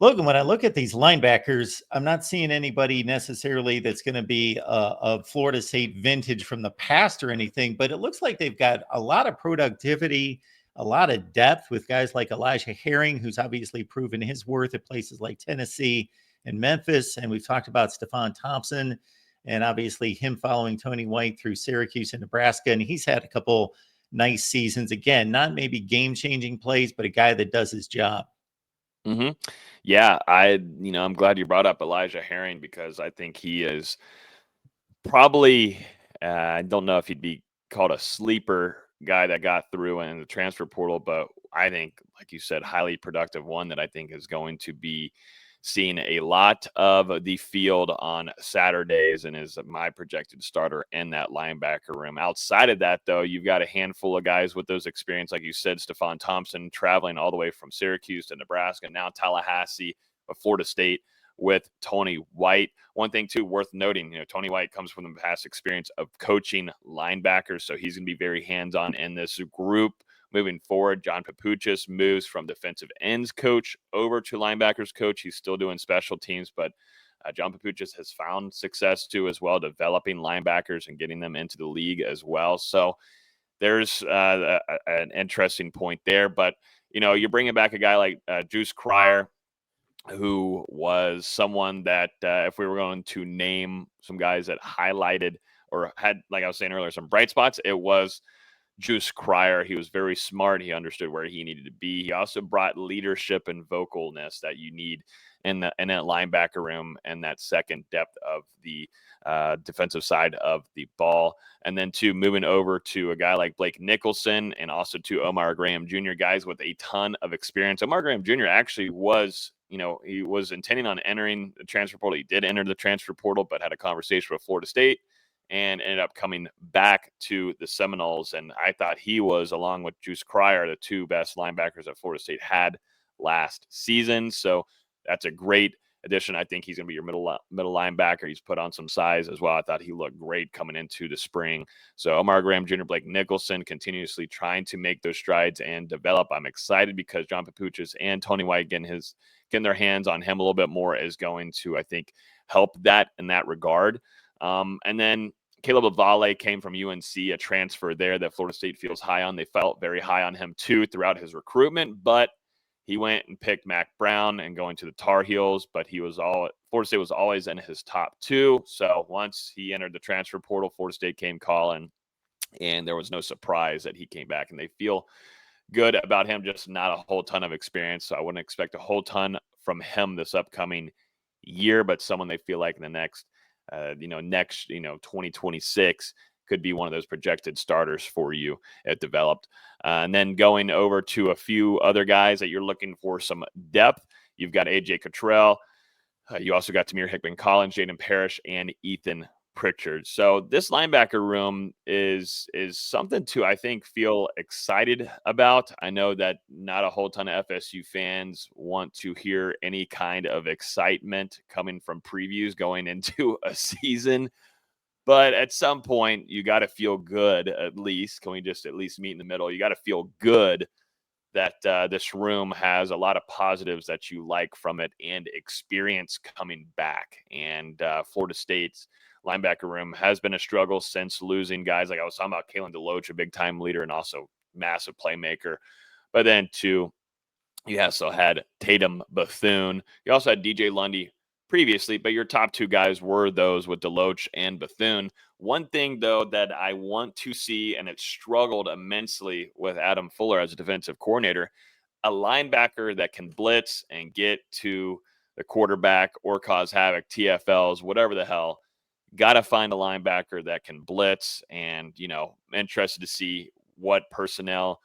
Logan, when I look at these linebackers, I'm not seeing anybody necessarily that's going to be a Florida State vintage from the past or anything, but it looks like they've got a lot of productivity, a lot of depth with guys like Elijah Herring, who's obviously proven his worth at places like Tennessee and Memphis. And we've talked about Stephon Thompson and obviously him following Tony White through Syracuse and Nebraska. And he's had a couple nice seasons. Again, not maybe game-changing plays, but a guy that does his job. Mm-hmm. Yeah, I'm glad you brought up Elijah Herring because I think he is probably, I don't know if he'd be called a sleeper guy that got through in the transfer portal, but I think, like you said, highly productive one that I think is going to be seeing a lot of the field on Saturdays and is my projected starter in that linebacker room. Outside of that, though, you've got a handful of guys with those experience, like you said, Stephon Thompson traveling all the way from Syracuse to Nebraska, now Tallahassee, Florida State with Tony White. One thing, too, worth noting, Tony White comes from the past experience of coaching linebackers, so he's going to be very hands-on in this group. Moving forward, John Papuchis moves from defensive ends coach over to linebackers coach. He's still doing special teams, but John Papuchis has found success too as well, developing linebackers and getting them into the league as well. So there's an interesting point there. But, you're bringing back a guy like Juice Cryer, who was someone that if we were going to name some guys that highlighted or had, like I was saying earlier, some bright spots, it was Juice Cryer. He was very smart. He understood where he needed to be. He also brought leadership and vocalness that you need in that linebacker room and that second depth of the defensive side of the ball. And then moving over to a guy like Blake Nicholson and also to Omar Graham Jr., guys with a ton of experience. Omar Graham Jr. actually was, he was intending on entering the transfer portal. He did enter the transfer portal, but had a conversation with Florida State and ended up coming back to the Seminoles. And I thought he was, along with Juice Cryer, the two best linebackers that Florida State had last season. So that's a great addition. I think he's going to be your middle linebacker. He's put on some size as well. I thought he looked great coming into the spring. So Omar Graham Jr., Blake Nicholson, continuously trying to make those strides and develop. I'm excited because John Papuchis and Tony White getting their hands on him a little bit more is going to, I think, help that in that regard. And then Caleb Lavale came from UNC, a transfer there that Florida State feels high on. They felt very high on him too throughout his recruitment, but he went and picked Mac Brown and going to the Tar Heels, but Florida State was always in his top two. So once he entered the transfer portal, Florida State came calling, and there was no surprise that he came back, and they feel good about him, just not a whole ton of experience. So I wouldn't expect a whole ton from him this upcoming year, but someone they feel like in the next 2026 could be one of those projected starters for you at developed. And then going over to a few other guys that you're looking for some depth, you've got AJ Cottrell. You also got Tamir Hickman-Collins, Jaden Parrish, and Ethan Pritchard. So this linebacker room is something to, I think, feel excited about. I know that not a whole ton of FSU fans want to hear any kind of excitement coming from previews going into a season. But at some point, you got to feel good at least. Can we just at least meet in the middle? You got to feel good that this room has a lot of positives that you like from it and experience coming back. And Florida State's linebacker room has been a struggle since losing guys like I was talking about Kalen DeLoach, a big-time leader and also massive playmaker. But then, too, you also had Tatum Bethune. You also had DJ Lundy previously, but your top two guys were those with DeLoach and Bethune. One thing, though, that I want to see, and it struggled immensely with Adam Fuller as a defensive coordinator, a linebacker that can blitz and get to the quarterback or cause havoc, TFLs, whatever the hell. Got to find a linebacker that can blitz, and, interested to see what personnel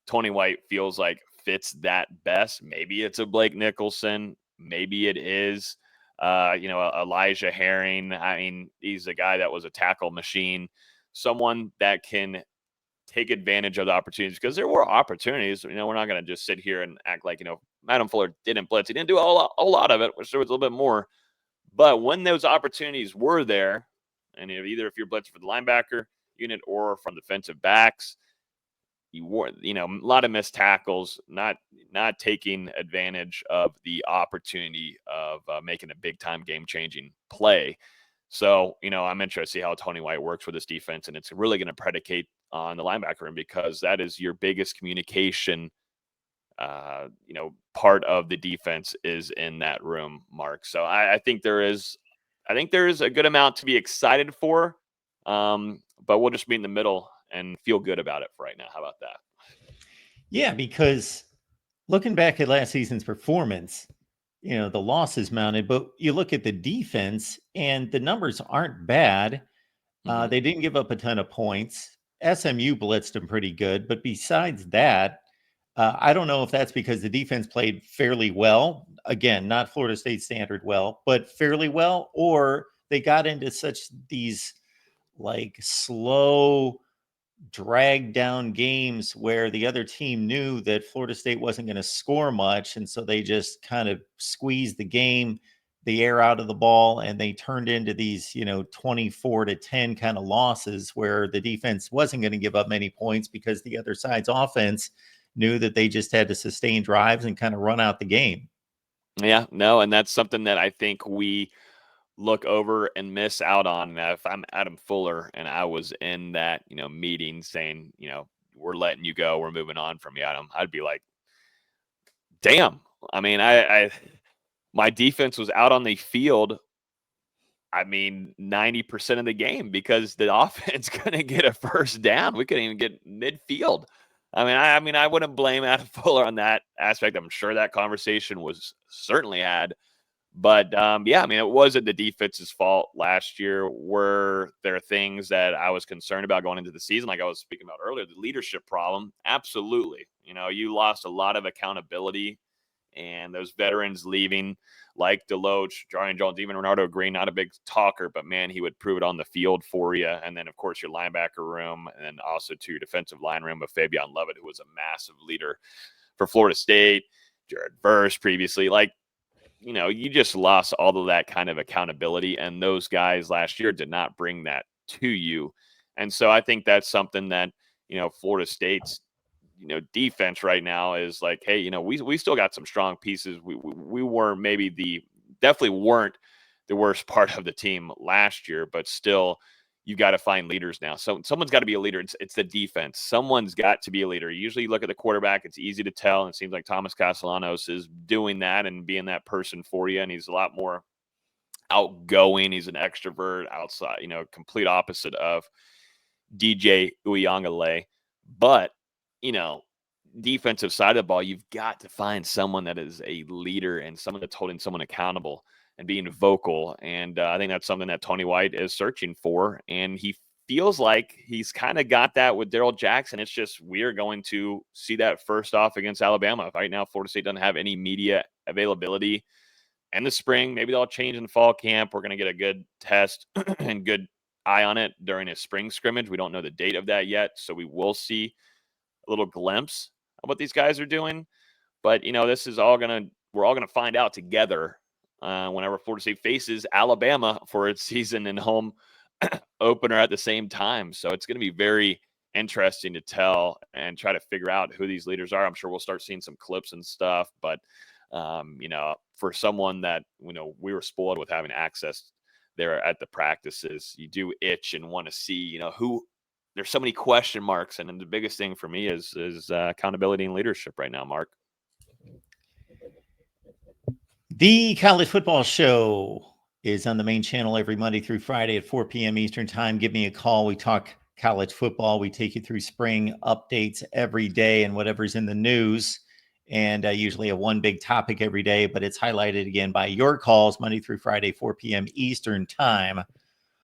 Tony White feels like fits that best. Maybe it's a Blake Nicholson. Maybe it is, Elijah Herring. I mean, he's a guy that was a tackle machine, someone that can take advantage of the opportunities because there were opportunities. We're not going to just sit here and act like, Adam Fuller didn't blitz. He didn't do a lot of it, which there was a little bit more. But when those opportunities were there, and either if you're blitzing for the linebacker unit or from defensive backs, a lot of missed tackles, not taking advantage of the opportunity of making a big time game changing play. So, I'm interested to see how Tony White works with this defense, and it's really going to predicate on the linebacker room because that is your biggest communication. Part of the defense is in that room, Mark. So I think there is a good amount to be excited for, but we'll just be in the middle and feel good about it for right now. How about that? Yeah, because looking back at last season's performance, the losses mounted, but you look at the defense and the numbers aren't bad. Mhm. They didn't give up a ton of points. SMU blitzed them pretty good, but besides that, I don't know if that's because the defense played fairly well. Again, not Florida State standard well, but fairly well, or they got into such these like slow drag down games where the other team knew that Florida State wasn't going to score much. And so they just kind of squeezed the air out of the ball, and they turned into these, 24-10 kind of losses where the defense wasn't going to give up many points because the other side's offense knew that they just had to sustain drives and kind of run out the game. Yeah, no, and that's something that I think we look over and miss out on. Now, if I'm Adam Fuller and I was in that, meeting saying, we're letting you go, we're moving on from you, Adam, I'd be like, damn. I mean, my defense was out on the field. 90% of the game because the offense couldn't get a first down. We couldn't even get midfield. I wouldn't blame Adam Fuller on that aspect. I'm sure that conversation was certainly had. But it wasn't the defense's fault last year. Were there things that I was concerned about going into the season, like I was speaking about earlier, the leadership problem? Absolutely. You lost a lot of accountability, and those veterans leaving, like Deloach, Jarian Jones, even Renardo Green, not a big talker, but man, he would prove it on the field for you. And then, of course, your linebacker room, and then also to your defensive line room of Fabian Lovett, who was a massive leader for Florida State, Jared Verse previously. You just lost all of that kind of accountability, and those guys last year did not bring that to you. And so I think that's something that, Florida State's, defense right now is like, hey, we still got some strong pieces. We were definitely weren't the worst part of the team last year, but still, you got to find leaders now. So someone's got to be a leader. It's the defense. Someone's got to be a leader. Usually you look at the quarterback, it's easy to tell. And it seems like Thomas Castellanos is doing that and being that person for you. And he's a lot more outgoing. He's an extrovert outside, complete opposite of DJ Uyangale. But, defensive side of the ball, you've got to find someone that is a leader and someone that's holding someone accountable and being vocal. And I think that's something that Tony White is searching for. And he feels like he's kind of got that with Daryl Jackson. It's just we're going to see that first off against Alabama. Right now, Florida State doesn't have any media availability in the spring. Maybe they'll change in fall camp. We're going to get a good test and good eye on it during a spring scrimmage. We don't know the date of that yet, so we will see a little glimpse of what these guys are doing. But, this is we're all going to find out together whenever Florida State faces Alabama for its season and home opener at the same time. So it's going to be very interesting to tell and try to figure out who these leaders are. I'm sure we'll start seeing some clips and stuff, but for someone that, we were spoiled with having access there at the practices, you do itch and want to see, who. There's so many question marks, and the biggest thing for me is accountability and leadership right now, Mark. The College Football Show is on the main channel every Monday through Friday at 4 p.m. Eastern Time. Give me a call. We talk college football. We take you through spring updates every day and whatever's in the news. And usually have one big topic every day, but it's highlighted again by your calls Monday through Friday, 4 p.m. Eastern Time